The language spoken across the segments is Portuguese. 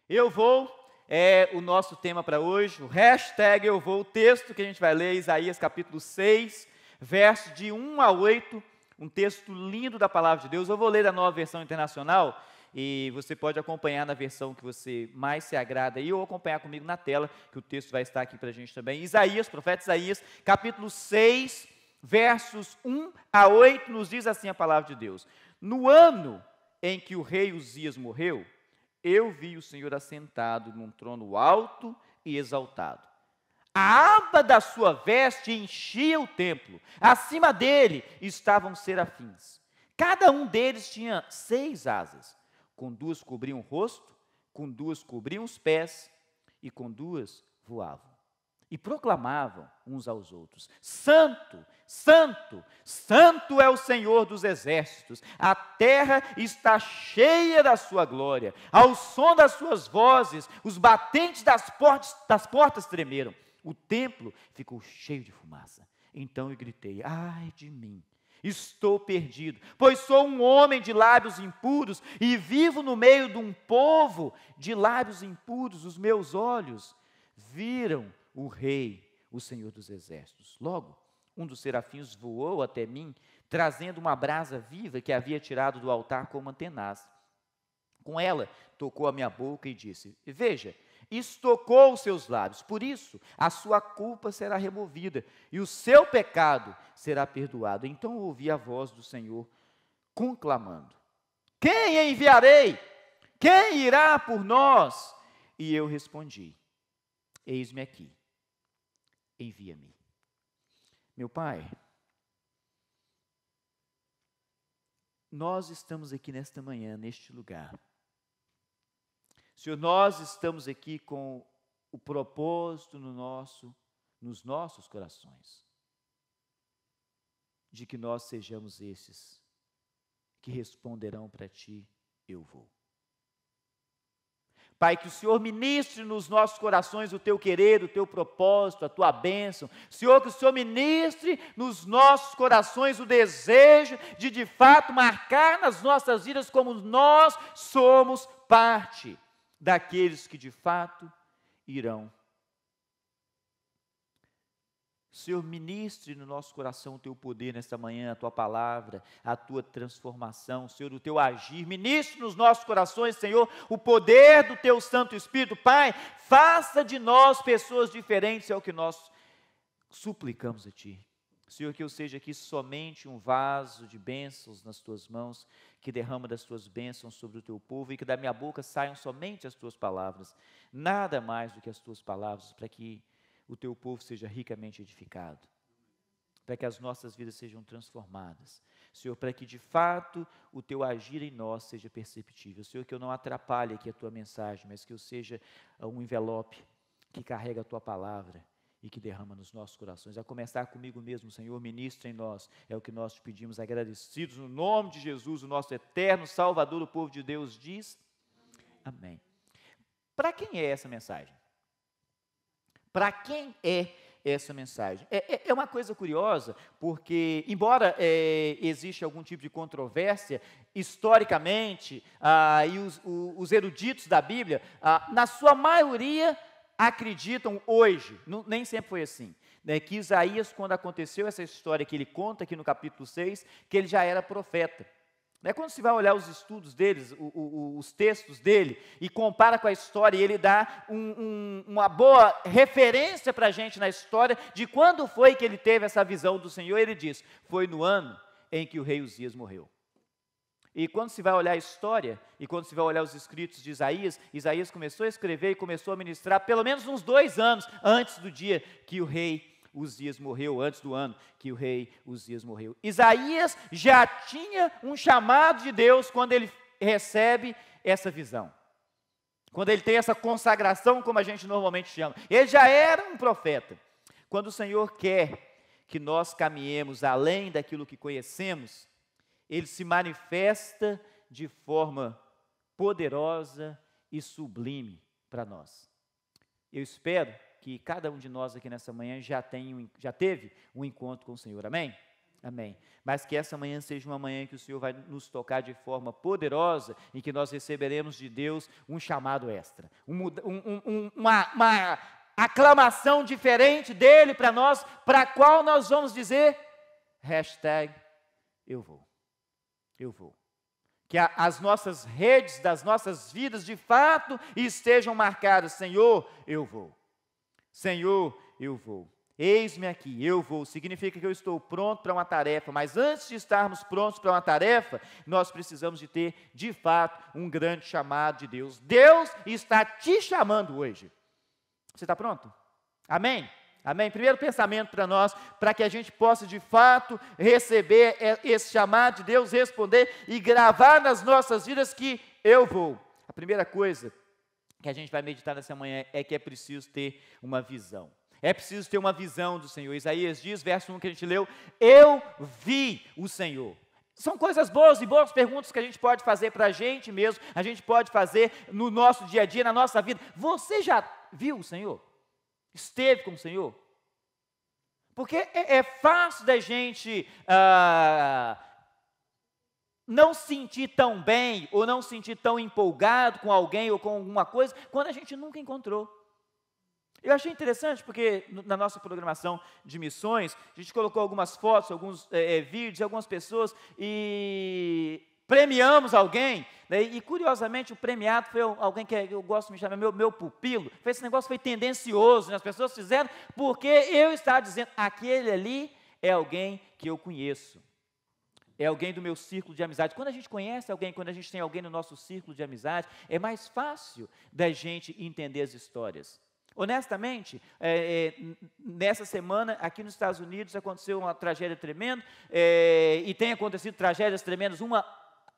Eu vou é o nosso tema para hoje, o hashtag eu vou, o texto que a gente vai ler, Isaías capítulo 6, versos de 1 a 8, um texto lindo da palavra de Deus. Eu vou ler da Nova Versão Internacional e você pode acompanhar na versão que você mais se agrada aí, ou acompanhar comigo na tela, que o texto vai estar aqui para a gente também. Isaías, profeta Isaías, capítulo 6, versos 1 a 8, nos diz assim a palavra de Deus: No ano em que o rei Uzias morreu, eu vi o Senhor assentado num trono alto e exaltado. A aba da sua veste enchia o templo. Acima dele estavam serafins. Cada um deles tinha 6 asas. Com 2 cobriam o rosto, com 2 cobriam os pés e com 2 voavam. E proclamavam uns aos outros: Santo, Santo, Santo é o Senhor dos exércitos, a terra está cheia da sua glória. Ao som das suas vozes, os batentes das portas tremeram. O templo ficou cheio de fumaça. Então eu gritei: ai de mim, estou perdido, pois sou um homem de lábios impuros e vivo no meio de um povo de lábios impuros. Os meus olhos viram o rei, o Senhor dos exércitos. Logo, um dos serafins voou até mim, trazendo uma brasa viva que havia tirado do altar com uma tenaz. Com ela, tocou a minha boca e disse: Veja, estocou os seus lábios, por isso a sua culpa será removida e o seu pecado será perdoado. Então ouvi a voz do Senhor conclamando: Quem enviarei? Quem irá por nós? E eu respondi: Eis-me aqui, envia-me. Meu Pai, nós estamos aqui nesta manhã, neste lugar. Senhor, nós estamos aqui com o propósito nos nossos corações, de que nós sejamos esses que responderão para Ti: eu vou. Pai, que o Senhor ministre nos nossos corações o Teu querer, o Teu propósito, a Tua bênção. Senhor, que o Senhor ministre nos nossos corações o desejo de fato, marcar nas nossas vidas como nós somos parte daqueles que, de fato, irão. Senhor, ministre no nosso coração o Teu poder nesta manhã, a Tua palavra, a Tua transformação, Senhor, o Teu agir. Ministre nos nossos corações, Senhor, o poder do Teu Santo Espírito. Pai, faça de nós pessoas diferentes, é o que nós suplicamos a Ti. Senhor, que eu seja aqui somente um vaso de bênçãos nas Tuas mãos, que derrama das Tuas bênçãos sobre o Teu povo e que da minha boca saiam somente as Tuas palavras, nada mais do que as Tuas palavras, para que o Teu povo seja ricamente edificado, para que as nossas vidas sejam transformadas. Senhor, para que de fato o Teu agir em nós seja perceptível. Senhor, que eu não atrapalhe aqui a Tua mensagem, mas que eu seja um envelope que carrega a Tua palavra e que derrama nos nossos corações. A começar comigo mesmo, Senhor, ministra em nós, é o que nós te pedimos, agradecidos, no nome de Jesus, o nosso eterno Salvador. O povo de Deus diz amém. Para quem é essa mensagem? Para quem é essa mensagem? É uma coisa curiosa, porque, embora exista algum tipo de controvérsia, historicamente, e os eruditos da Bíblia, na sua maioria, acreditam hoje, nem sempre foi assim, né, que Isaías, quando aconteceu essa história que ele conta aqui no capítulo 6, que ele já era profeta. Quando você vai olhar os estudos deles, os textos dele, e compara com a história, e ele dá uma boa referência para a gente na história, de quando foi que ele teve essa visão do Senhor. Ele diz: foi no ano em que o rei Uzias morreu. E quando se vai olhar a história, e quando se vai olhar os escritos de Isaías, Isaías começou a escrever e começou a ministrar pelo menos uns 2 anos antes do dia que o rei Uzias morreu, antes do ano que o rei Uzias morreu. Isaías já tinha um chamado de Deus quando ele recebe essa visão, quando ele tem essa consagração, como a gente normalmente chama. Ele já era um profeta. Quando o Senhor quer que nós caminhemos além daquilo que conhecemos, Ele se manifesta de forma poderosa e sublime para nós. Eu espero que cada um de nós aqui nessa manhã já teve um encontro com o Senhor, amém? Amém. Mas que essa manhã seja uma manhã que o Senhor vai nos tocar de forma poderosa, em que nós receberemos de Deus um chamado extra, uma aclamação diferente dEle para nós, para a qual nós vamos dizer, #eu vou. Que as nossas redes das nossas vidas, de fato, estejam marcadas, Senhor, eu vou. Senhor, eu vou. Eis-me aqui, eu vou, significa que eu estou pronto para uma tarefa, mas antes de estarmos prontos para uma tarefa, nós precisamos de ter, de fato, um grande chamado de Deus. Deus está te chamando hoje. Você está pronto? Amém? Amém? Primeiro pensamento para nós, para que a gente possa, de fato, receber esse chamado de Deus, responder e gravar nas nossas vidas que eu vou. A primeira coisa que a gente vai meditar nessa manhã é que é preciso ter uma visão. É preciso ter uma visão do Senhor. Isaías diz, verso 1 que a gente leu, eu vi o Senhor. São coisas boas e boas perguntas que a gente pode fazer para a gente mesmo, a gente pode fazer no nosso dia a dia, na nossa vida. Você já viu o Senhor? Esteve com o Senhor? Porque é fácil da gente não sentir tão bem, ou não sentir tão empolgado com alguém ou com alguma coisa, quando a gente nunca encontrou. Eu achei interessante porque na nossa programação de missões, a gente colocou algumas fotos, alguns vídeos de algumas pessoas e premiamos alguém, né, e curiosamente o premiado foi alguém que eu gosto de me chamar meu pupilo. Esse negócio foi tendencioso, né, as pessoas fizeram porque eu estava dizendo, aquele ali é alguém que eu conheço. É alguém do meu círculo de amizade. Quando a gente conhece alguém, quando a gente tem alguém no nosso círculo de amizade, é mais fácil da gente entender as histórias. Honestamente, nessa semana, aqui nos Estados Unidos, aconteceu uma tragédia tremenda, e tem acontecido tragédias tremendas,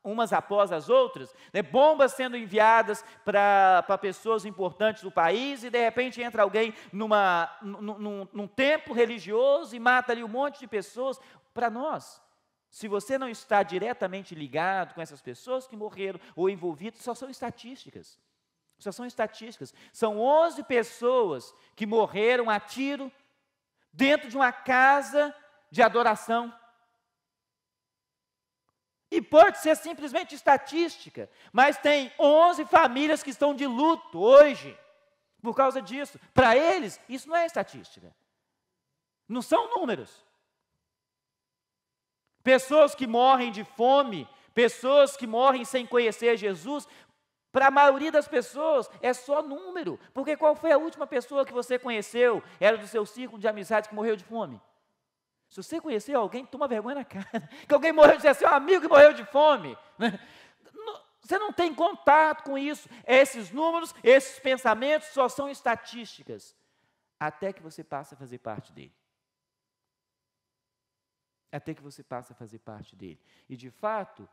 umas após as outras, né, bombas sendo enviadas para pessoas importantes do país, e de repente entra alguém num templo religioso e mata ali um monte de pessoas. Para nós, se você não está diretamente ligado com essas pessoas que morreram ou envolvidas, só são estatísticas. Só são estatísticas. São 11 pessoas que morreram a tiro dentro de uma casa de adoração. E pode ser simplesmente estatística, mas tem 11 famílias que estão de luto hoje por causa disso. Para eles, isso não é estatística. Não são números. Pessoas que morrem de fome, pessoas que morrem sem conhecer Jesus, para a maioria das pessoas é só número, porque qual foi a última pessoa que você conheceu, era do seu círculo de amizade que morreu de fome? Se você conheceu alguém, toma vergonha na cara, que alguém morreu de seu amigo que morreu de fome, né? Você não tem contato com isso, esses números, esses pensamentos só são estatísticas, até que você passe a fazer parte dele. Até que você passe a fazer parte dele. E de fato,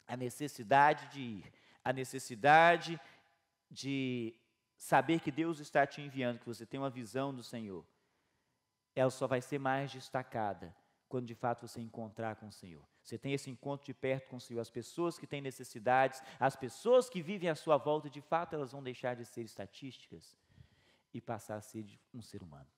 a necessidade de ir, a necessidade de saber que Deus está te enviando, que você tem uma visão do Senhor, ela só vai ser mais destacada quando de fato você encontrar com o Senhor. Você tem esse encontro de perto com o Senhor. As pessoas que têm necessidades, as pessoas que vivem à sua volta, de fato elas vão deixar de ser estatísticas e passar a ser um ser humano.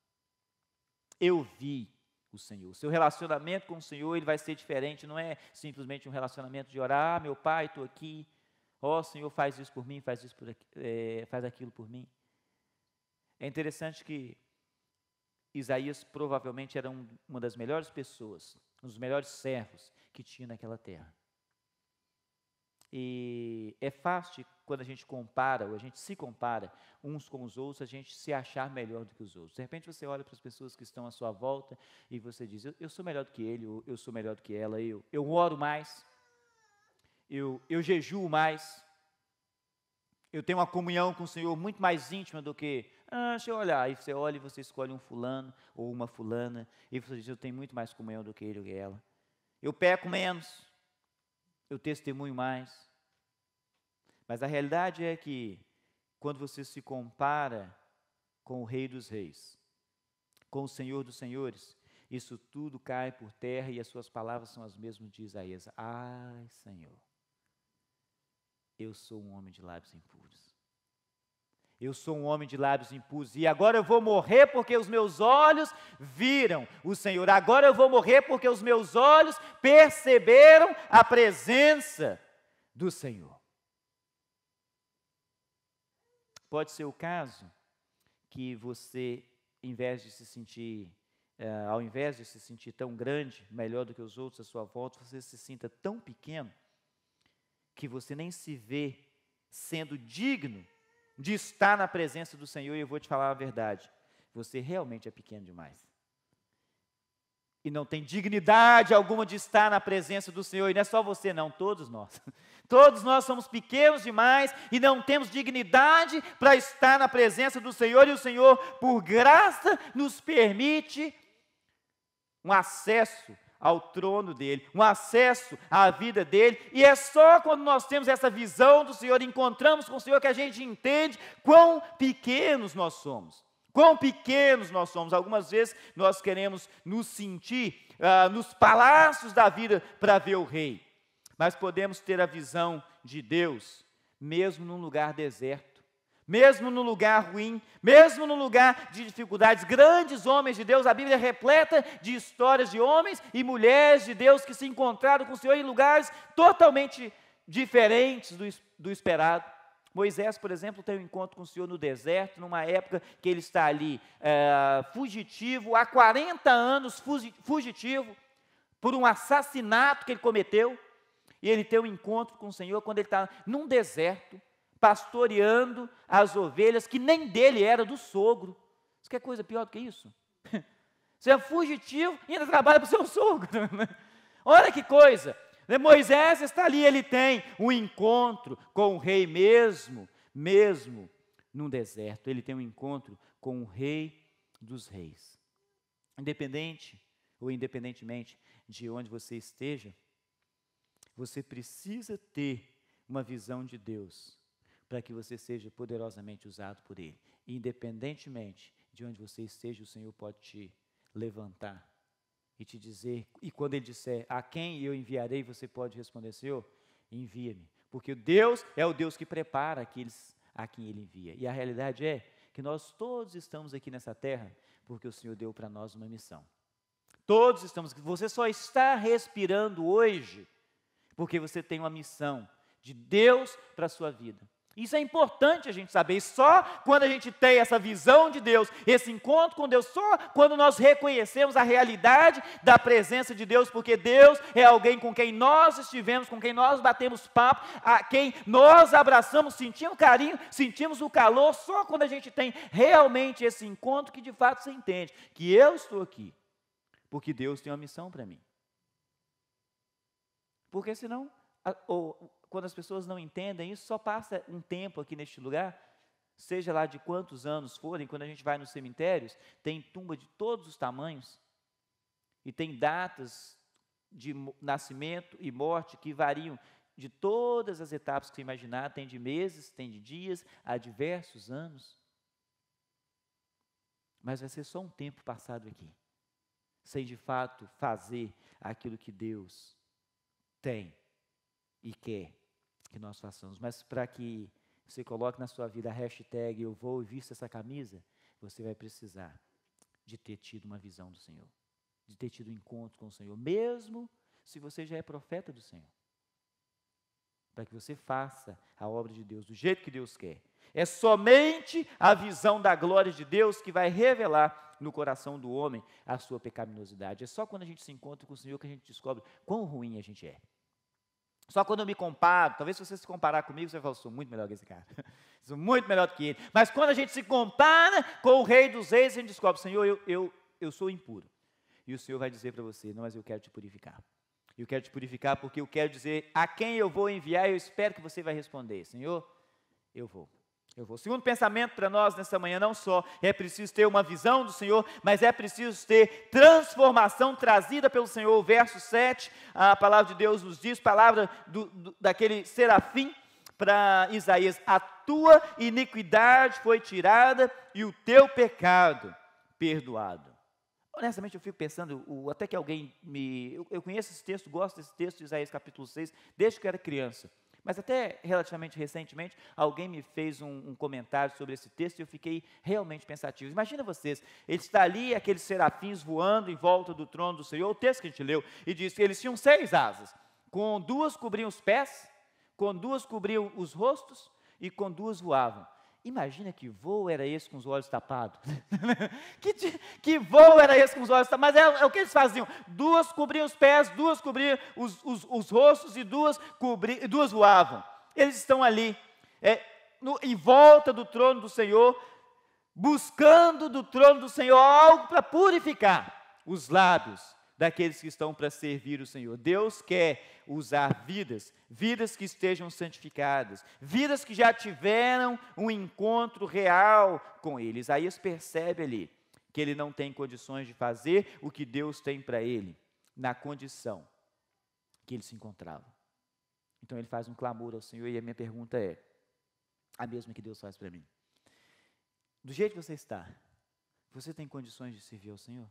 Eu vi o Senhor. O seu relacionamento com o Senhor, ele vai ser diferente, não é simplesmente um relacionamento de orar, meu Pai, estou aqui, Senhor, faz isso por mim, faz isso faz aquilo por mim. É interessante que Isaías provavelmente era uma das melhores pessoas, um dos melhores servos que tinha naquela terra. E é fácil, quando a gente compara, ou a gente se compara uns com os outros, a gente se achar melhor do que os outros. De repente você olha para as pessoas que estão à sua volta e você diz, eu sou melhor do que ele, ou eu sou melhor do que ela, eu oro mais, eu jejuo mais, eu tenho uma comunhão com o Senhor muito mais íntima do que, deixa eu olhar, aí você olha e você escolhe um fulano ou uma fulana, e você diz, eu tenho muito mais comunhão do que ele ou que ela. Eu peco menos, eu testemunho mais. Mas a realidade é que, quando você se compara com o Rei dos Reis, com o Senhor dos Senhores, isso tudo cai por terra e as suas palavras são as mesmas de Isaías. Ai, Senhor, eu sou um homem de lábios impuros. eu sou um homem de lábios impuros, e agora eu vou morrer porque os meus olhos viram o Senhor, agora eu vou morrer porque os meus olhos perceberam a presença do Senhor. Pode ser o caso que você, ao invés de se sentir tão grande, melhor do que os outros à sua volta, você se sinta tão pequeno, que você nem se vê sendo digno de estar na presença do Senhor. E eu vou te falar a verdade, você realmente é pequeno demais, e não tem dignidade alguma de estar na presença do Senhor. E não é só você não, todos nós somos pequenos demais, e não temos dignidade para estar na presença do Senhor, e o Senhor, por graça, nos permite um acesso ao trono dEle, um acesso à vida dEle, e é só quando nós temos essa visão do Senhor, encontramos com o Senhor, que a gente entende quão pequenos nós somos. Quão pequenos nós somos. Algumas vezes nós queremos nos sentir nos palácios da vida para ver o Rei, mas podemos ter a visão de Deus, mesmo num lugar deserto, mesmo num lugar ruim, mesmo num lugar de dificuldades. Grandes homens de Deus, a Bíblia é repleta de histórias de homens e mulheres de Deus que se encontraram com o Senhor em lugares totalmente diferentes do esperado. Moisés, por exemplo, tem um encontro com o Senhor no deserto, numa época que ele está ali fugitivo, há 40 anos fugitivo, por um assassinato que ele cometeu, e ele tem um encontro com o Senhor quando ele está num deserto, pastoreando as ovelhas, que nem dele era, do sogro. Você quer coisa pior do que isso? Você é fugitivo e ainda trabalha para o seu sogro. Olha que coisa! Moisés está ali, ele tem um encontro com o rei mesmo num deserto. Ele tem um encontro com o Rei dos Reis. Independentemente de onde você esteja, você precisa ter uma visão de Deus, para que você seja poderosamente usado por Ele. Independentemente de onde você esteja, o Senhor pode te levantar e te dizer, e quando Ele disser, a quem eu enviarei, você pode responder, Senhor, envia-me, porque Deus é o Deus que prepara aqueles a quem Ele envia. E a realidade é que nós todos estamos aqui nessa terra, porque o Senhor deu para nós uma missão. Todos estamos aqui. Você só está respirando hoje, porque você tem uma missão de Deus para a sua vida. Isso é importante a gente saber, e só quando a gente tem essa visão de Deus, esse encontro com Deus, só quando nós reconhecemos a realidade da presença de Deus, porque Deus é alguém com quem nós estivemos, com quem nós batemos papo, a quem nós abraçamos, sentimos carinho, sentimos o calor, só quando a gente tem realmente esse encontro, que de fato você entende, que eu estou aqui, porque Deus tem uma missão para mim. Porque senão, quando as pessoas não entendem isso, só passa um tempo aqui neste lugar, seja lá de quantos anos forem. Quando a gente vai nos cemitérios, tem tumba de todos os tamanhos, e tem datas de nascimento e morte que variam de todas as etapas que você imaginar, tem de meses, tem de dias, há diversos anos. Mas vai ser só um tempo passado aqui, sem de fato fazer aquilo que Deus tem e quer que nós façamos. Mas para que você coloque na sua vida a hashtag eu vou e visto essa camisa, você vai precisar de ter tido uma visão do Senhor, de ter tido um encontro com o Senhor, mesmo se você já é profeta do Senhor, para que você faça a obra de Deus do jeito que Deus quer. É somente a visão da glória de Deus que vai revelar no coração do homem a sua pecaminosidade. É só quando a gente se encontra com o Senhor que a gente descobre quão ruim a gente é. Só quando eu me comparo, talvez se você se comparar comigo, você vai falar, sou muito melhor que esse cara, sou muito melhor do que ele. Mas quando a gente se compara com o Rei dos Reis, a gente descobre, Senhor, eu sou impuro. E o Senhor vai dizer para você, não, mas eu quero te purificar. Eu quero te purificar porque eu quero dizer a quem eu vou enviar, e eu espero que você vai responder, Senhor, eu vou. O segundo pensamento para nós nessa manhã, não só é preciso ter uma visão do Senhor, mas é preciso ter transformação trazida pelo Senhor. O verso 7, a palavra de Deus nos diz, palavra daquele serafim para Isaías, a tua iniquidade foi tirada e o teu pecado perdoado. Honestamente eu fico pensando, até que alguém eu conheço esse texto, gosto desse texto de Isaías capítulo 6, desde que eu era criança. Mas até relativamente recentemente, alguém me fez um comentário sobre esse texto e eu fiquei realmente pensativo. Imagina vocês, ele está ali, aqueles serafins voando em volta do trono do Senhor, o texto que a gente leu, e diz que eles tinham 6 asas, com 2 cobriam os pés, com 2 cobriam os rostos e com 2 voavam. Imagina que voo era esse com os olhos tapados. que voo era esse com os olhos tapados? Mas é o que eles faziam. 2 cobriam os pés, 2 cobriam os rostos e 2 voavam. Eles estão ali, em volta do trono do Senhor, buscando do trono do Senhor algo para purificar os lábios daqueles que estão para servir o Senhor. Deus quer usar vidas que estejam santificadas, vidas que já tiveram um encontro real com Ele. Isaías percebe ali que ele não tem condições de fazer o que Deus tem para ele, na condição que ele se encontrava. Então ele faz um clamor ao Senhor e a minha pergunta é a mesma que Deus faz para mim. Do jeito que você está, você tem condições de servir ao Senhor?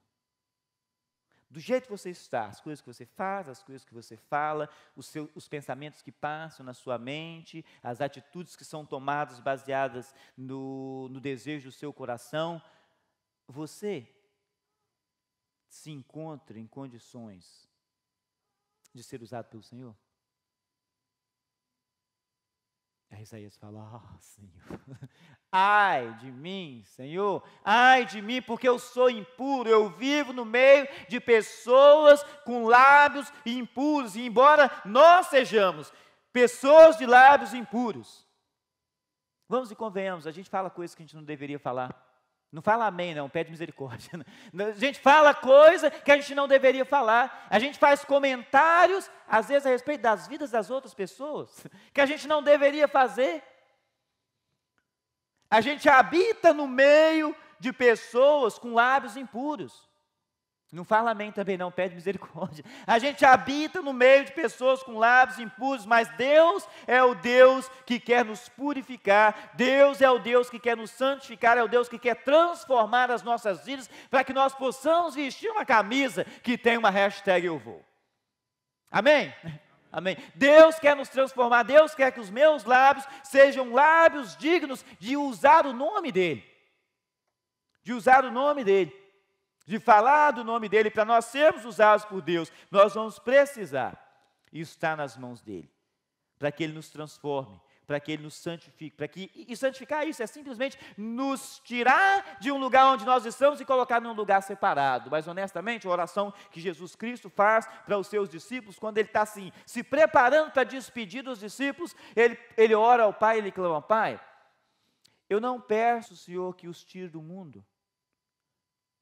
Do jeito que você está, as coisas que você faz, as coisas que você fala, os pensamentos que passam na sua mente, as atitudes que são tomadas baseadas no desejo do seu coração, você se encontra em condições de ser usado pelo Senhor? Aí Isaías fala, Senhor, ai de mim, Senhor, ai de mim, porque eu sou impuro, eu vivo no meio de pessoas com lábios impuros, e embora nós sejamos pessoas de lábios impuros, vamos e convenhamos, a gente fala coisas que a gente não deveria falar. Não fala amém, não, pede misericórdia. A gente fala coisa que a gente não deveria falar. A gente faz comentários, às vezes, a respeito das vidas das outras pessoas, que a gente não deveria fazer. A gente habita no meio de pessoas com lábios impuros. Não fala amém também, não, pede misericórdia. A gente habita no meio de pessoas com lábios impuros, mas Deus é o Deus que quer nos purificar, Deus é o Deus que quer nos santificar, é o Deus que quer transformar as nossas vidas, para que nós possamos vestir uma camisa que tem uma hashtag eu vou. Amém? Amém. Deus quer nos transformar, Deus quer que os meus lábios sejam lábios dignos de usar o nome dEle. De usar o nome dEle. De falar do nome dEle, para nós sermos usados por Deus, nós vamos precisar, e está nas mãos dEle, para que Ele nos transforme, para que Ele nos santifique, e santificar isso é simplesmente nos tirar de um lugar onde nós estamos e colocar num lugar separado. Mas honestamente, a oração que Jesus Cristo faz para os seus discípulos, quando Ele está assim, se preparando para despedir dos discípulos, Ele ora ao Pai, Ele clama, Pai, eu não peço, Senhor, que os tire do mundo,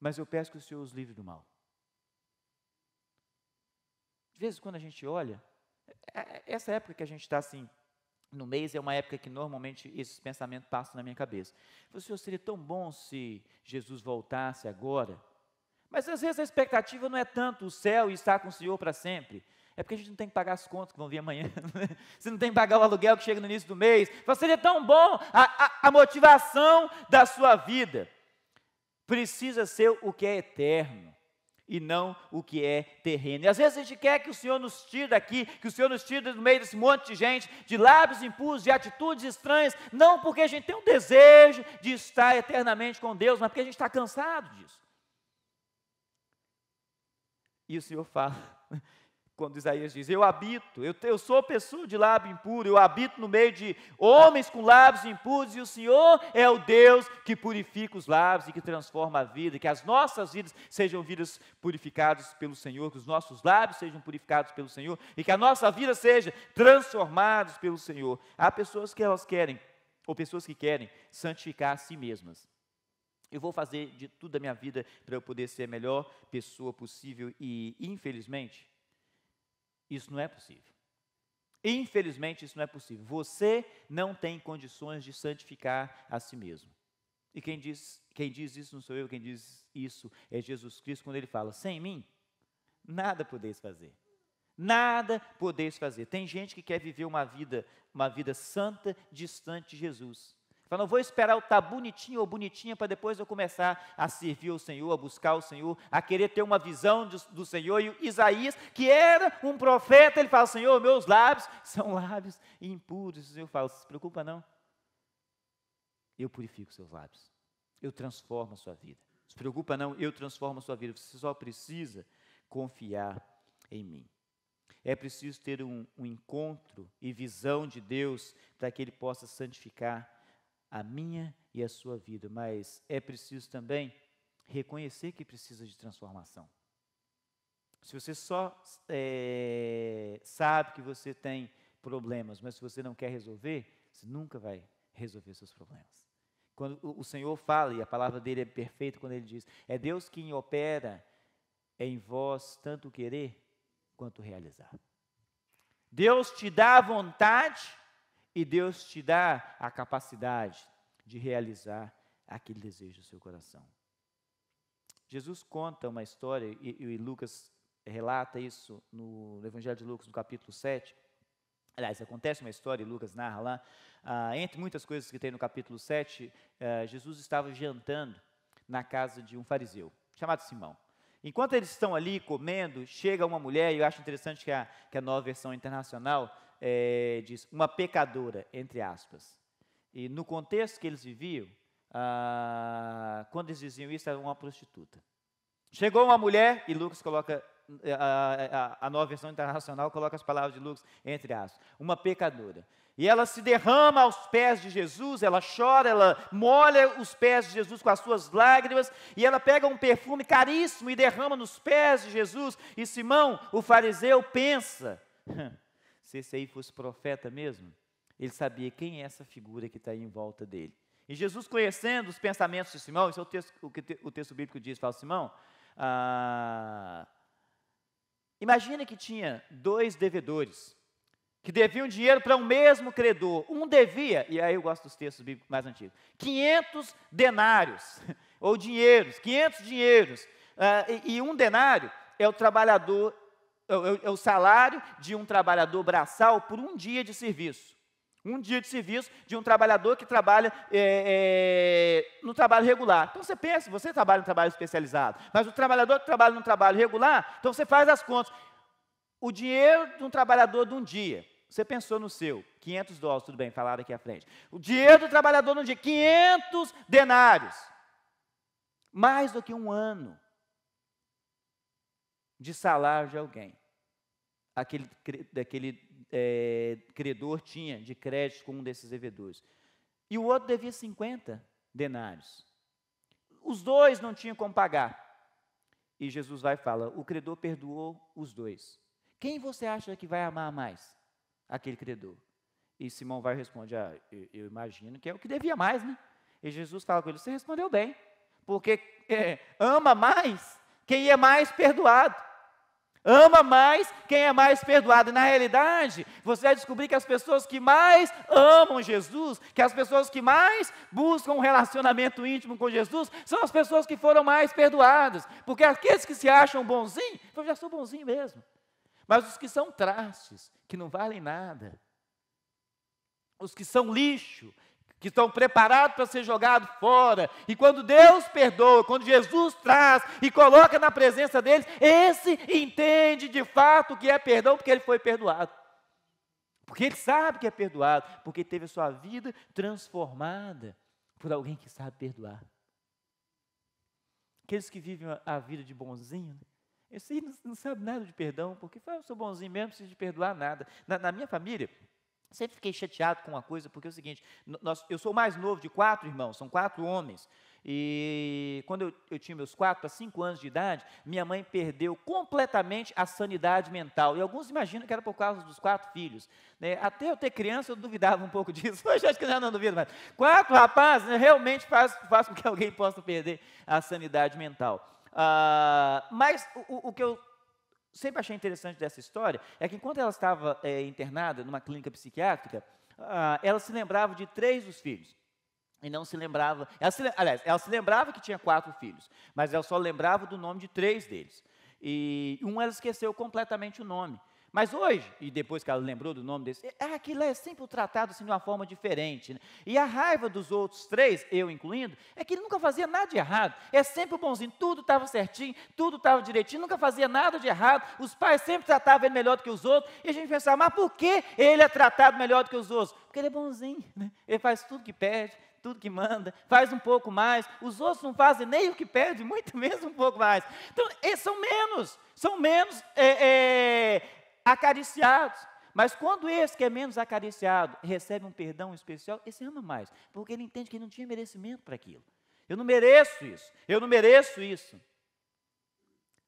mas eu peço que o Senhor os livre do mal. De vez em quando a gente olha, essa época que a gente está assim, no mês, é uma época que normalmente esses pensamentos passam na minha cabeça. O Senhor, seria tão bom se Jesus voltasse agora. Mas às vezes a expectativa não é tanto o céu e estar com o Senhor para sempre. É porque a gente não tem que pagar as contas que vão vir amanhã. Você não tem que pagar o aluguel que chega no início do mês. Seria tão bom a motivação da sua vida. Precisa ser o que é eterno e não o que é terreno. E às vezes a gente quer que o Senhor nos tire daqui, que o Senhor nos tire do meio desse monte de gente, de lábios impuros, de atitudes estranhas, não porque a gente tem um desejo de estar eternamente com Deus, mas porque a gente está cansado disso. E o Senhor fala, quando Isaías diz, eu sou pessoa de lábio impuro, eu habito no meio de homens com lábios impuros, e o Senhor é o Deus que purifica os lábios e que transforma a vida, que as nossas vidas sejam vidas purificadas pelo Senhor, que os nossos lábios sejam purificados pelo Senhor, e que a nossa vida seja transformada pelo Senhor. Há pessoas que elas querem, ou pessoas que querem santificar a si mesmas. Eu vou fazer de tudo da minha vida para eu poder ser a melhor pessoa possível, e infelizmente, isso não é possível. Infelizmente, isso não é possível. Você não tem condições de santificar a si mesmo. E quem diz isso não sou eu, quem diz isso é Jesus Cristo, quando Ele fala, sem mim, nada podeis fazer. Nada podeis fazer. Tem gente que quer viver uma vida santa, distante de Jesus. Fala, não vou esperar eu estar bonitinho ou bonitinha para depois eu começar a servir o Senhor, a buscar o Senhor, a querer ter uma visão do Senhor. E Isaías, que era um profeta, ele fala, Senhor, meus lábios são lábios impuros. O Senhor fala, não se preocupa não, eu purifico seus lábios, eu transformo a sua vida. Não se preocupa não, eu transformo a sua vida, você só precisa confiar em mim. É preciso ter um encontro e visão de Deus para que Ele possa santificar a minha e a sua vida, mas é preciso também reconhecer que precisa de transformação. Se você só sabe que você tem problemas, mas se você não quer resolver, você nunca vai resolver seus problemas. Quando o Senhor fala, e a palavra dele é perfeita quando ele diz, é Deus quem opera em vós tanto querer quanto realizar. Deus te dá a vontade e Deus te dá a capacidade de realizar aquele desejo do seu coração. Jesus conta uma história, e Lucas relata isso no Evangelho de Lucas, no capítulo 7. Aliás, acontece uma história, e Lucas narra lá, entre muitas coisas que tem no capítulo 7, Jesus estava jantando na casa de um fariseu, chamado Simão. Enquanto eles estão ali comendo, chega uma mulher, e eu acho interessante que a nova versão internacional diz, uma pecadora, entre aspas. E no contexto que eles viviam, quando eles diziam isso, era uma prostituta. Chegou uma mulher, e Lucas coloca, a nova versão internacional coloca as palavras de Lucas, entre aspas, uma pecadora. E ela se derrama aos pés de Jesus, ela chora, ela molha os pés de Jesus com as suas lágrimas, e ela pega um perfume caríssimo e derrama nos pés de Jesus, e Simão, o fariseu, pensa, se esse aí fosse profeta mesmo, ele sabia quem é essa figura que está aí em volta dele. E Jesus, conhecendo os pensamentos de Simão, isso é o texto bíblico diz, fala, Simão, imagina que tinha 2 devedores, que deviam dinheiro para um mesmo credor. Um devia, e aí eu gosto dos textos bíblicos mais antigos, 500 denários, ou dinheiros, 500 dinheiros, e um denário é o trabalhador, é o salário de um trabalhador braçal por um dia de serviço. Um dia de serviço de um trabalhador que trabalha no trabalho regular. Então você pensa, você trabalha no trabalho especializado, mas o trabalhador que trabalha no trabalho regular, então você faz as contas. O dinheiro de um trabalhador de um dia, você pensou no seu, $500, tudo bem, falaram aqui à frente. O dinheiro do trabalhador de um dia, 500 denários. Mais do que um ano de salário de alguém. Aquele credor tinha de crédito com um desses devedores. E o outro devia 50 denários. Os 2 não tinham como pagar. E Jesus vai e fala, o credor perdoou os 2. Quem você acha que vai amar mais? Aquele credor. E Simão vai responder, eu imagino que é o que devia mais, né? E Jesus fala com ele, você respondeu bem, porque ama mais quem é mais perdoado. Ama mais quem é mais perdoado. E na realidade, você vai descobrir que as pessoas que mais amam Jesus, que as pessoas que mais buscam um relacionamento íntimo com Jesus, são as pessoas que foram mais perdoadas. Porque aqueles que se acham bonzinhos, eu já sou bonzinho mesmo. Mas os que são trastes, que não valem nada, os que são lixo, que estão preparados para ser jogados fora, e quando Deus perdoa, quando Jesus traz e coloca na presença deles, esse entende de fato o que é perdão, porque ele foi perdoado. Porque ele sabe que é perdoado, porque teve a sua vida transformada por alguém que sabe perdoar. Aqueles que vivem a vida de bonzinho, esse aí não sabe nada de perdão, porque eu sou bonzinho mesmo, não preciso de perdoar nada. Na minha família, sempre fiquei chateado com uma coisa, porque é o seguinte, eu sou o mais novo de 4 irmãos, são 4 homens, e quando eu tinha meus 4 para 5 anos de idade, minha mãe perdeu completamente a sanidade mental, e alguns imaginam que era por causa dos 4 filhos, né? Até eu ter criança eu duvidava um pouco disso, hoje acho que já não duvido mais. 4 rapazes, né, realmente faz com que alguém possa perder a sanidade mental. Mas o que eu sempre achei interessante dessa história é que enquanto ela estava internada numa clínica psiquiátrica, ela se lembrava de 3 dos filhos. E não se lembrava, ela se lembrava que tinha 4 filhos, mas ela só lembrava do nome de 3 deles. E ela esqueceu completamente o nome. Mas hoje, e depois que ela lembrou do nome desse, aquilo é sempre tratado assim de uma forma diferente. Né? E a raiva dos outros três, eu incluindo, é que ele nunca fazia nada de errado. É sempre o bonzinho, tudo estava certinho, tudo estava direitinho, nunca fazia nada de errado. Os pais sempre tratavam ele melhor do que os outros. E a gente pensava, mas por que ele é tratado melhor do que os outros? Porque ele é bonzinho, né? Ele faz tudo que pede, tudo que manda, faz um pouco mais. Os outros não fazem nem o que pede, muito menos um pouco mais. Então, eles são menos acariciados. Mas quando esse que é menos acariciado recebe um perdão especial, esse ama mais, porque ele entende que ele não tinha merecimento para aquilo. Eu não mereço isso, eu não mereço isso.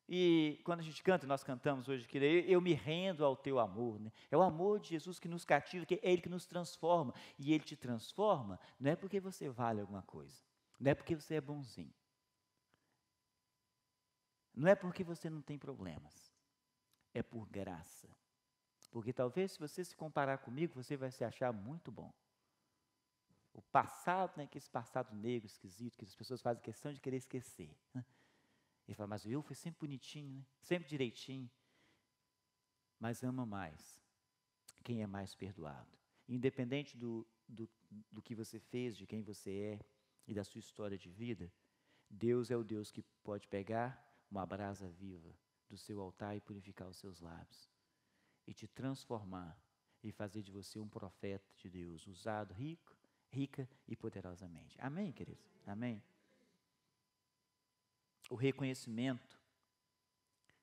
E quando a gente canta, nós cantamos hoje, eu me rendo ao teu amor. Né? É o amor de Jesus que nos cativa, que é Ele que nos transforma. E Ele te transforma, não é porque você vale alguma coisa, não é porque você é bonzinho, não é porque você não tem problemas, é por graça. Porque talvez se você se comparar comigo, você vai se achar muito bom. O passado, né, esse passado negro, esquisito, que as pessoas fazem questão de querer esquecer. Né? Ele fala, mas eu fui sempre bonitinho, né? Sempre direitinho. Mas ama mais quem é mais perdoado. Independente do que você fez, de quem você é e da sua história de vida, Deus é o Deus que pode pegar uma brasa viva do seu altar e purificar os seus lábios. E te transformar e fazer de você um profeta de Deus, usado rica e poderosamente. Amém, queridos? Amém? O reconhecimento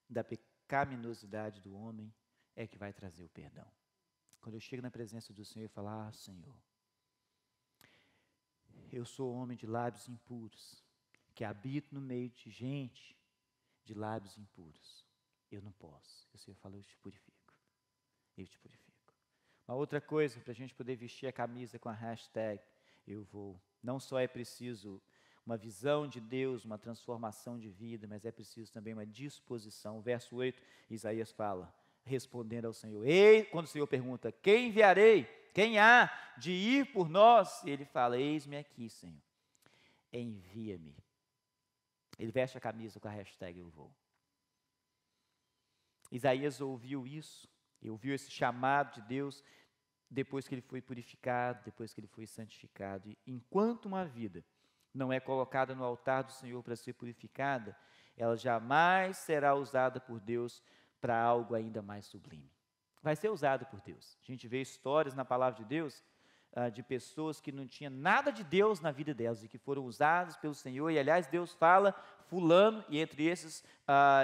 da pecaminosidade do homem é que vai trazer o perdão. Quando eu chego na presença do Senhor e falo, Senhor, eu sou homem de lábios impuros, que habito no meio de gente de lábios impuros. Eu não posso. O Senhor fala, eu te purifico. Eu te purifico. Uma outra coisa, para a gente poder vestir a camisa com a hashtag, eu vou. Não só é preciso uma visão de Deus, uma transformação de vida, mas é preciso também uma disposição. O verso 8, Isaías fala, respondendo ao Senhor, quando o Senhor pergunta, quem enviarei? Quem há de ir por nós? E ele fala, eis-me aqui, Senhor, envia-me. Ele veste a camisa com a hashtag eu vou. Isaías ouviu isso, ouviu esse chamado de Deus, depois que ele foi purificado, depois que ele foi santificado. E enquanto uma vida não é colocada no altar do Senhor para ser purificada, ela jamais será usada por Deus para algo ainda mais sublime. Vai ser usada por Deus. A gente vê histórias na palavra de Deus de pessoas que não tinham nada de Deus na vida delas e que foram usadas pelo Senhor. E aliás, Deus fala fulano, e entre esses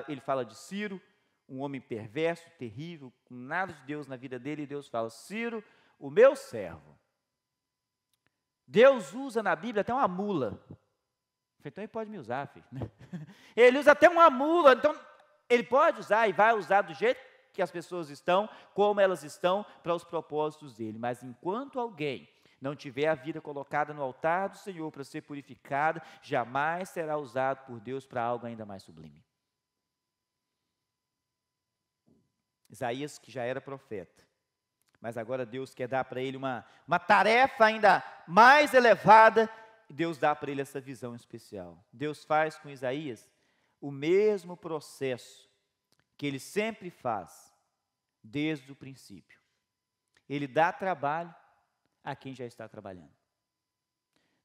ele fala de Ciro, um homem perverso, terrível, com nada de Deus na vida dele, e Deus fala, Ciro, o meu servo. Deus usa na Bíblia até uma mula. Então ele pode me usar, filho. Ele usa até uma mula, então ele pode usar e vai usar do jeito que as pessoas estão, como elas estão, para os propósitos dele. Mas enquanto alguém não tiver a vida colocada no altar do Senhor para ser purificada, jamais será usado por Deus para algo ainda mais sublime. Isaías, que já era profeta, mas agora Deus quer dar para ele uma tarefa ainda mais elevada, e Deus dá para ele essa visão especial. Deus faz com Isaías o mesmo processo que ele sempre faz, desde o princípio. Ele dá trabalho a quem já está trabalhando.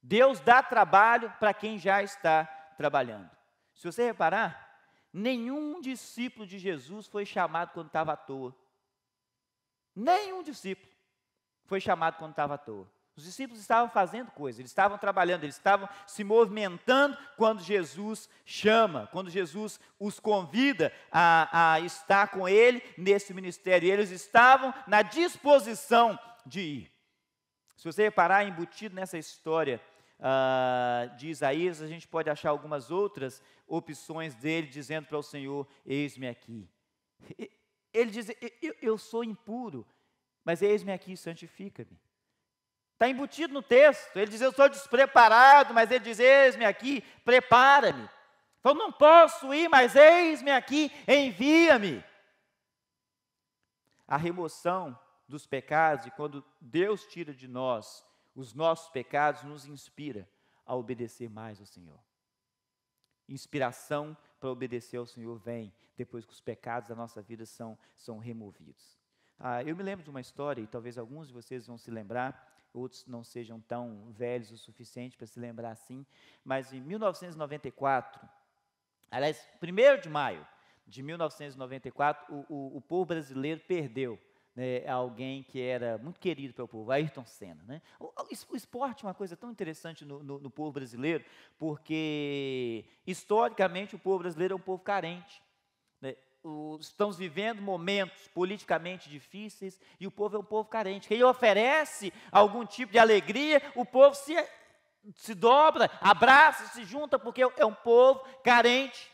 Deus dá trabalho para quem já está trabalhando. Se você reparar, nenhum discípulo de Jesus foi chamado quando estava à toa. Nenhum discípulo foi chamado quando estava à toa. Os discípulos estavam fazendo coisas, eles estavam trabalhando, eles estavam se movimentando quando Jesus chama, quando Jesus os convida a estar com Ele nesse ministério. E eles estavam na disposição de ir. Se você reparar, embutido nessa história de Isaías, a gente pode achar algumas outras opções dele, dizendo para o Senhor, eis-me aqui. Ele diz, eu sou impuro, mas eis-me aqui, santifica-me. Está embutido no texto. Ele diz, eu sou despreparado, mas ele diz, eis-me aqui, prepara-me. Eu não posso ir, mas eis-me aqui, envia-me. A remoção dos pecados, e quando Deus tira de nós os nossos pecados, nos inspira a obedecer mais ao Senhor. inspiração para obedecer ao Senhor vem depois que os pecados da nossa vida são removidos. Eu me lembro de uma história, e talvez alguns de vocês vão se lembrar, outros não sejam tão velhos o suficiente para se lembrar assim, mas em 1994, aliás, 1º de maio de 1994, o povo brasileiro perdeu, né, alguém que era muito querido pelo povo, Ayrton Senna. Né? O esporte é uma coisa tão interessante no povo brasileiro, porque historicamente o povo brasileiro é um povo carente. Né? Estamos vivendo momentos politicamente difíceis e o povo é um povo carente. Quem oferece algum tipo de alegria, o povo se dobra, abraça, se junta, porque é um povo carente.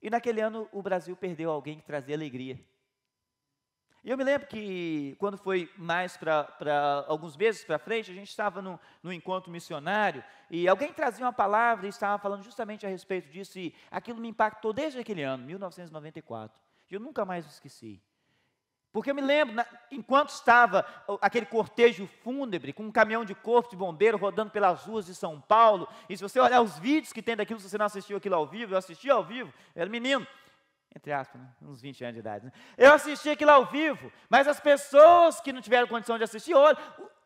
E naquele ano o Brasil perdeu alguém que trazia alegria. E eu me lembro que quando foi mais para alguns meses para frente, a gente estava no encontro missionário e alguém trazia uma palavra e estava falando justamente a respeito disso e aquilo me impactou desde aquele ano, 1994. E eu nunca mais esqueci. Porque eu me lembro, enquanto estava aquele cortejo fúnebre, com um caminhão de corpo de bombeiro rodando pelas ruas de São Paulo, e se você olhar os vídeos que tem daquilo, se você não assistiu aquilo ao vivo, eu assisti ao vivo, eu era menino, entre aspas, né? Uns 20 anos de idade. Né? Eu assisti aquilo ao vivo, mas as pessoas que não tiveram condição de assistir, olha,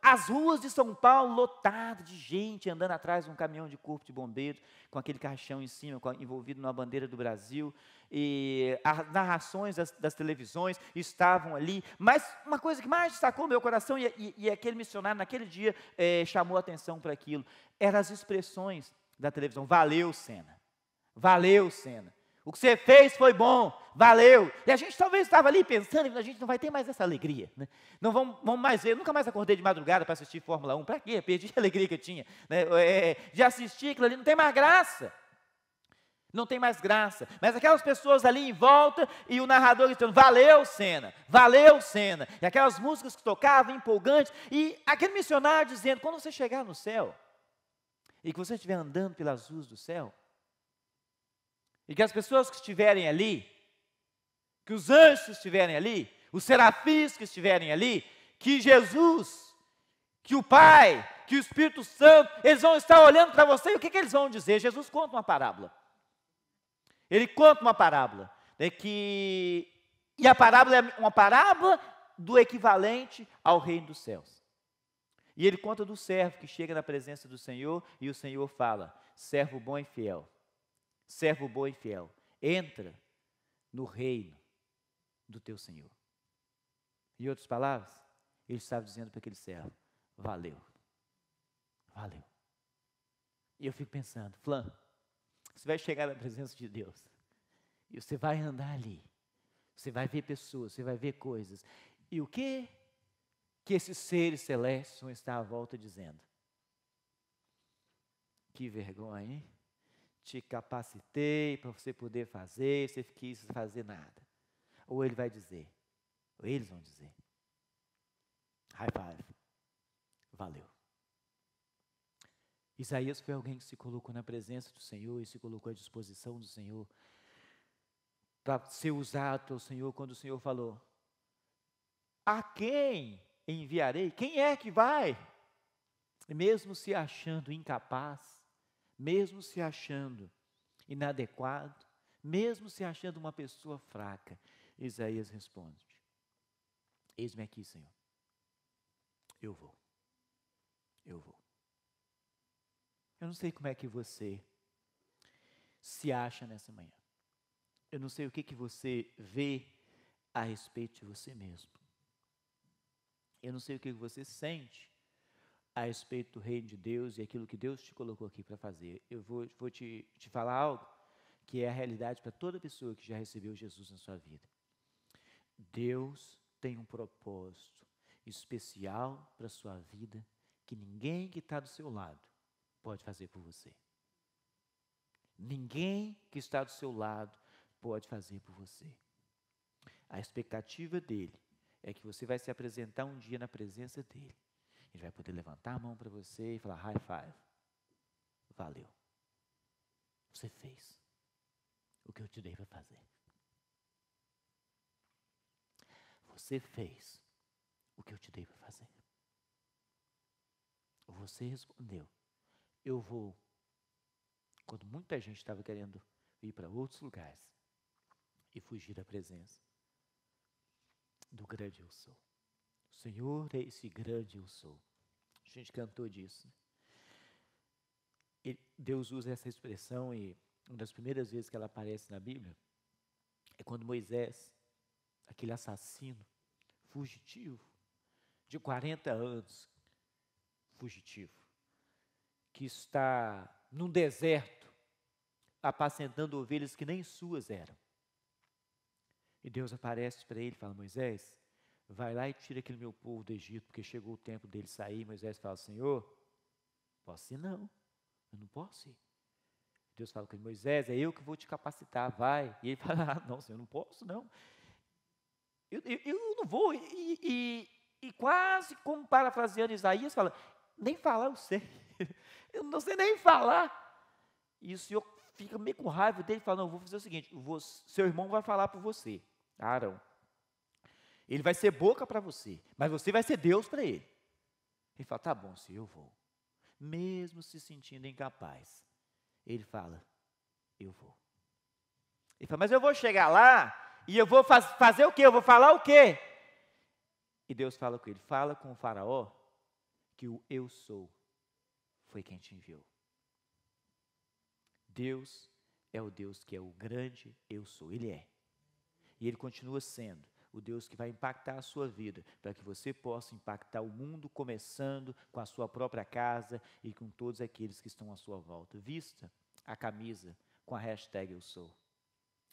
as ruas de São Paulo lotadas de gente andando atrás de um caminhão de corpo de bombeiro, com aquele caixão em cima, envolvido numa bandeira do Brasil, e as narrações das televisões estavam ali, mas uma coisa que mais destacou meu coração, e aquele missionário naquele dia chamou a atenção para aquilo, eram as expressões da televisão. Valeu, Senna. Valeu, Senna. O que você fez foi bom, valeu. E a gente talvez estava ali pensando, a gente não vai ter mais essa alegria. Né? Não vamos mais ver, eu nunca mais acordei de madrugada para assistir Fórmula 1. Para quê? Perdi a alegria que eu tinha. Né? De assistir aquilo ali, não tem mais graça. Não tem mais graça. Mas aquelas pessoas ali em volta e o narrador gritando, valeu, Senna, valeu, Senna. E aquelas músicas que tocavam, empolgantes. E aquele missionário dizendo, quando você chegar no céu, e que você estiver andando pelas ruas do céu, e que as pessoas que estiverem ali, que os anjos que estiverem ali, os serafins que estiverem ali, que Jesus, que o Pai, que o Espírito Santo, eles vão estar olhando para você e o que eles vão dizer? Jesus conta uma parábola. Ele conta uma parábola. E a parábola é uma parábola do equivalente ao reino dos céus. E ele conta do servo que chega na presença do Senhor e o Senhor fala, servo bom e fiel. Servo bom e fiel, entra no reino do teu Senhor. Em outras palavras, ele estava dizendo para aquele servo, valeu, valeu. E eu fico pensando, Flã, você vai chegar na presença de Deus, e você vai andar ali, você vai ver pessoas, você vai ver coisas, e o que esses seres celestes vão estar à volta dizendo? Que vergonha, hein? Te capacitei para você poder fazer, você quis fazer nada. Ou ele vai dizer, ou eles vão dizer, high five, valeu. Isaías foi alguém que se colocou na presença do Senhor e se colocou à disposição do Senhor para ser usado pelo Senhor quando o Senhor falou, a quem enviarei? Quem é que vai? E mesmo se achando incapaz, mesmo se achando inadequado, mesmo se achando uma pessoa fraca, Isaías responde, eis-me aqui, Senhor, eu vou. Eu não sei como é que você se acha nessa manhã, eu não sei o que você vê a respeito de você mesmo, eu não sei o que você sente a respeito do reino de Deus e aquilo que Deus te colocou aqui para fazer. Eu vou te falar algo que é a realidade para toda pessoa que já recebeu Jesus na sua vida. Deus tem um propósito especial para a sua vida que ninguém que está do seu lado pode fazer por você. Ninguém que está do seu lado pode fazer por você. A expectativa dele é que você vai se apresentar um dia na presença dele. Ele vai poder levantar a mão para você e falar, high five, valeu, você fez o que eu te dei para fazer. Você fez o que eu te dei para fazer. Você respondeu, eu vou quando muita gente estava querendo ir para outros lugares e fugir da presença do grande eu sou. O Senhor é esse grande eu sou. A gente cantou disso. E Deus usa essa expressão e uma das primeiras vezes que ela aparece na Bíblia é quando Moisés, aquele assassino, fugitivo, de 40 anos, fugitivo, que está num deserto, apacentando ovelhas que nem suas eram. E Deus aparece para ele e fala: Moisés, vai lá e tira aquele meu povo do Egito, porque chegou o tempo dele sair. Moisés fala: Senhor, posso ir não, eu não posso ir. Deus fala com ele: Moisés, é eu que vou te capacitar, vai. E ele fala: ah, não, Senhor, eu não posso não. Eu não vou. E quase como parafraseando Isaías, fala: nem falar eu sei, eu não sei nem falar. E o Senhor fica meio com raiva dele e fala: não, eu vou fazer o seguinte, seu irmão vai falar por você, Arão. Ele vai ser boca para você, mas você vai ser Deus para ele. Ele fala: tá bom, Senhor, eu vou. Mesmo se sentindo incapaz, ele fala: eu vou. Ele fala: mas eu vou chegar lá e eu vou fazer o quê? Eu vou falar o quê? E Deus fala com ele: fala com o faraó que o eu sou foi quem te enviou. Deus é o Deus que é o grande eu sou, Ele é. E Ele continua sendo o Deus que vai impactar a sua vida, para que você possa impactar o mundo, começando com a sua própria casa e com todos aqueles que estão à sua volta. Vista a camisa com a hashtag eu sou.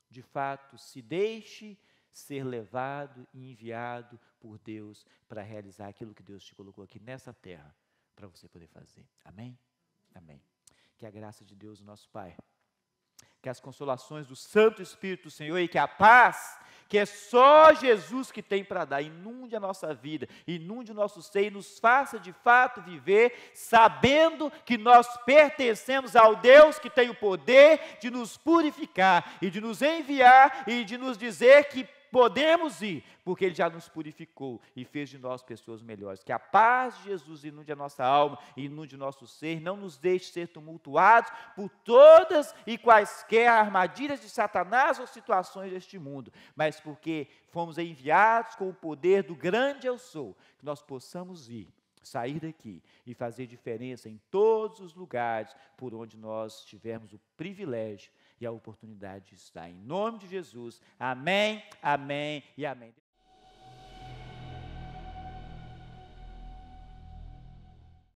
De fato, se deixe ser levado e enviado por Deus para realizar aquilo que Deus te colocou aqui nessa terra, para você poder fazer. Amém? Amém. Que a graça de Deus, nosso Pai, que as consolações do Santo Espírito do Senhor e que a paz, que é só Jesus que tem para dar, inunde a nossa vida, inunde o nosso ser e nos faça de fato viver sabendo que nós pertencemos ao Deus que tem o poder de nos purificar e de nos enviar e de nos dizer que podemos ir, porque Ele já nos purificou e fez de nós pessoas melhores. Que a paz de Jesus inunde a nossa alma, inunde o nosso ser, não nos deixe ser tumultuados por todas e quaisquer armadilhas de Satanás ou situações deste mundo, mas porque fomos enviados com o poder do grande eu sou, que nós possamos ir, sair daqui e fazer diferença em todos os lugares por onde nós tivermos o privilégio e a oportunidade de estar. Em nome de Jesus, amém, amém e amém.